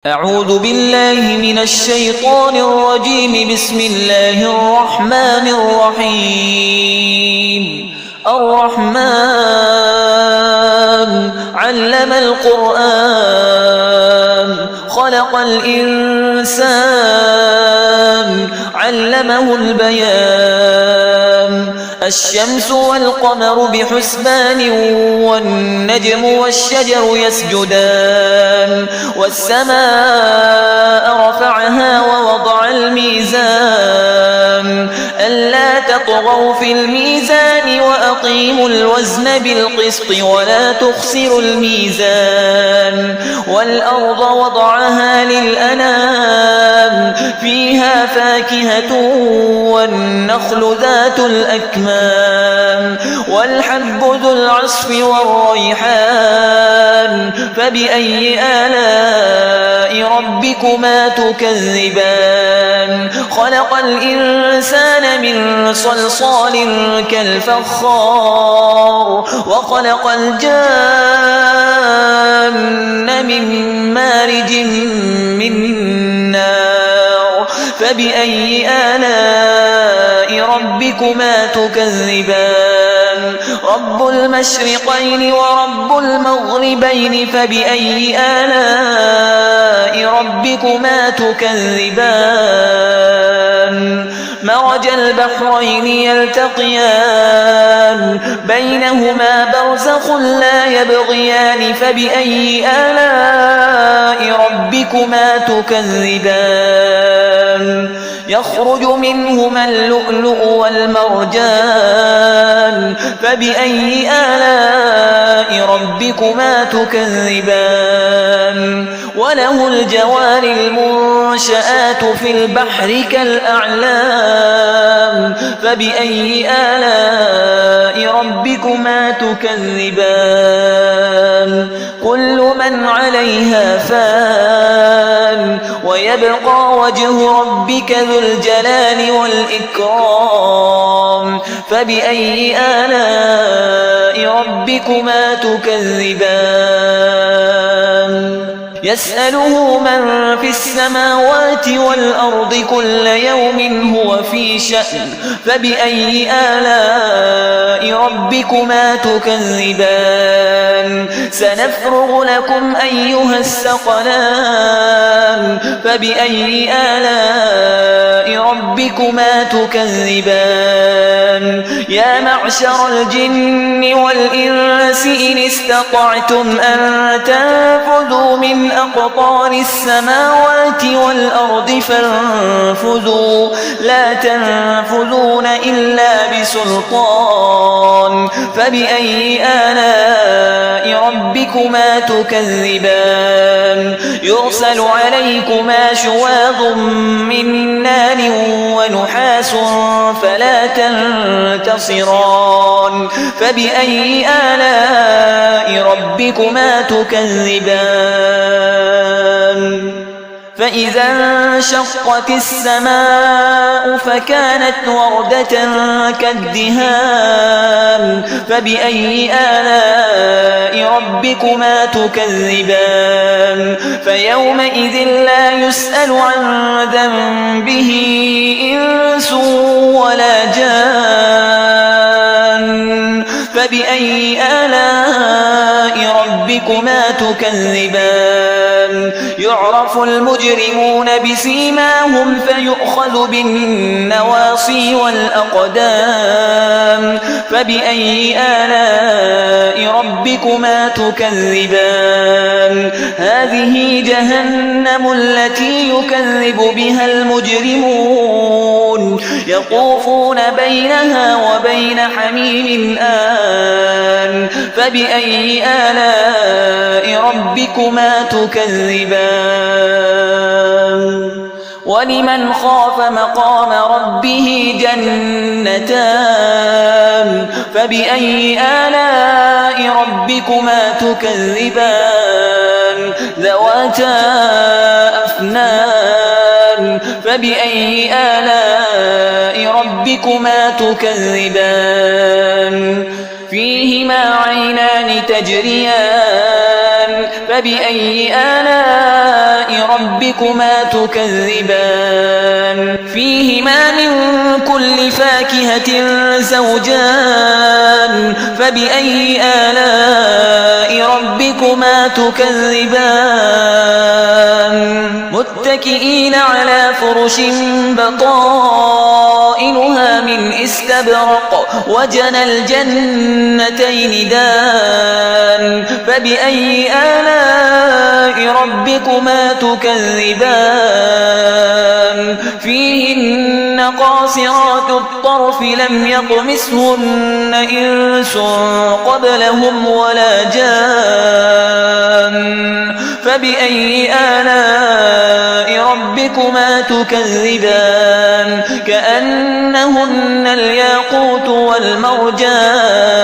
أعوذ بالله من الشيطان الرجيم. بسم الله الرحمن الرحيم. الرحمن علم القرآن خلق الإنسان علمه البيان. الشمس والقمر بحسبان والنجم والشجر يسجدان. والسماء رفعها ووضع الميزان ألا تطغوا في الميزان وأقيموا الوزن بالقسط ولا تخسروا الميزان. والأرض وضعها للأنام فيها فاكهة والنخل ذات الأكمام والحب ذو العصف والريحان. فبأي آلاء ربكما تكذبان؟ خلق الإنسان من صلصال كالفخار وخلق الجان من مارج من نار. فبأي آلاء ربكما تكذبان؟ رب المشرقين ورب المغربين. فبأي آلاء ربكما تكذبان؟ مرج البحرين يلتقيان بينهما برزخ لا يبغيان. فبأي آلاء ربكما تكذبان؟ يخرج منهما اللؤلؤ والمرجان. فبأي آلاء ربكما تكذبان؟ وله الجوار المنشآت في البحر كالأعلام. فبأي آلاء ربكما تكذبان؟ كل من عليها فان ويبقى وجه ربك ذو الجلال والإكرام. فبأي آلاء ربكما تكذبان؟ يسأله من في السماوات والأرض كل يوم هو في شأن. فبأي آلاء ربكما تكذبان؟ سنفرغ لكم أيها الثقلان. فبأي آلاء ربكما تكذبان؟ يا معشر الجن والإنس إن استطعتم أن تنفذوا من أقطار السماوات والأرض فانفذوا لا تنفذون إلا بسلطان. فبأي آلاء ربكما تكذبان؟ يرسل عليكما شواظ من نار ونحاس فلا تنتصران. فبأي آلاء ربكما تكذبان؟ فإذا انشقت السماء فكانت وردة كالدهان. فبأي آلاء ربكما تكذبان؟ فيومئذ لا يسأل عن ذنبه إنس ولا جان. فبأي آلاء ربكما تكذبان؟ يعرف المجرمون بسيماهم فيؤخذ بالنواصي والأقدام. فبأي آلاء ربكما تكذبان؟ هذه جهنم التي يكذب بها المجرمون يطوفون بينها وبين حميم آن. فبأي آلاء ربكما تكذبان؟ ولمن خاف مقام ربه جنتان. فبأي آلاء ربكما تكذبان؟ ذواتا أفنان. فبأي آلاء ربكما تكذبان؟ فيهما عينان تجريان. فبأي آلاء ربكما تكذبان فيهما من كل فاكهة زوجان فبأي آلاء ربكما تكذبان متكئين على فرش بطائنها من استبرق وجنى الجنتين دان فبأي آلاء ربكما تكذبان فيهن قاصرات الطرف لم يطمثهن إنس قبلهم ولا جان فبأي آلاء ربكما تكذبان كأنهن الياقوت والمرجان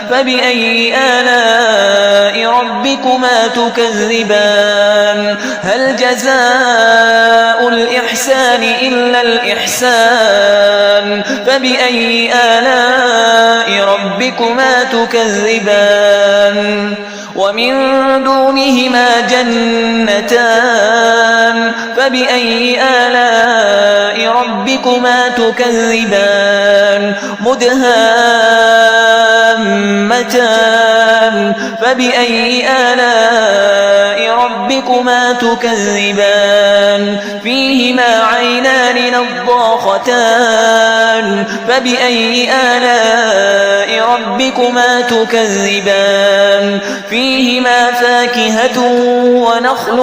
فبأي آلاء ربكما تكذبان هل جزاء الإحسان إلا الإحسان فبأي آلاء ربكما تكذبان ومن دونهما جنتان فبأي آلاء ربكما تكذبان مدهامتان فبأي آلاء ربكما تكذبان فيهما عينان نضاختان فبأي آلاء ربكما تكذبان فيهما فاكهة ونخل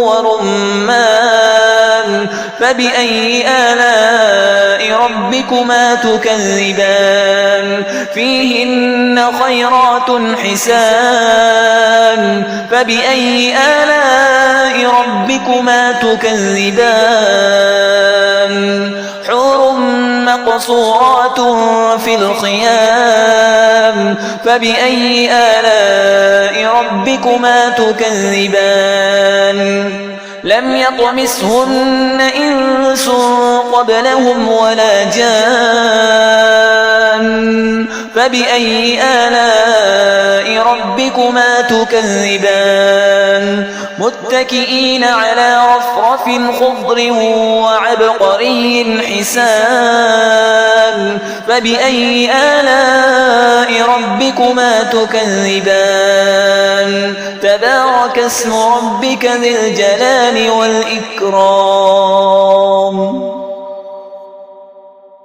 ورمان فبأي آلاء ربكما تكذبان فيهن خيرات حسان فبأي آلاء ربكما تكذبان حور مقصورات في الخيام فبأي آلاء ربكما تكذبان لم يطمثهن إنس قبلهم ولا جان فبأي آلاء ربكما تكذبان متكئين على رفرف خضر وعبقري حسان فبأي آلاء ربكما تكذبان تبارك اسم ربك ذي الجلال والإكرام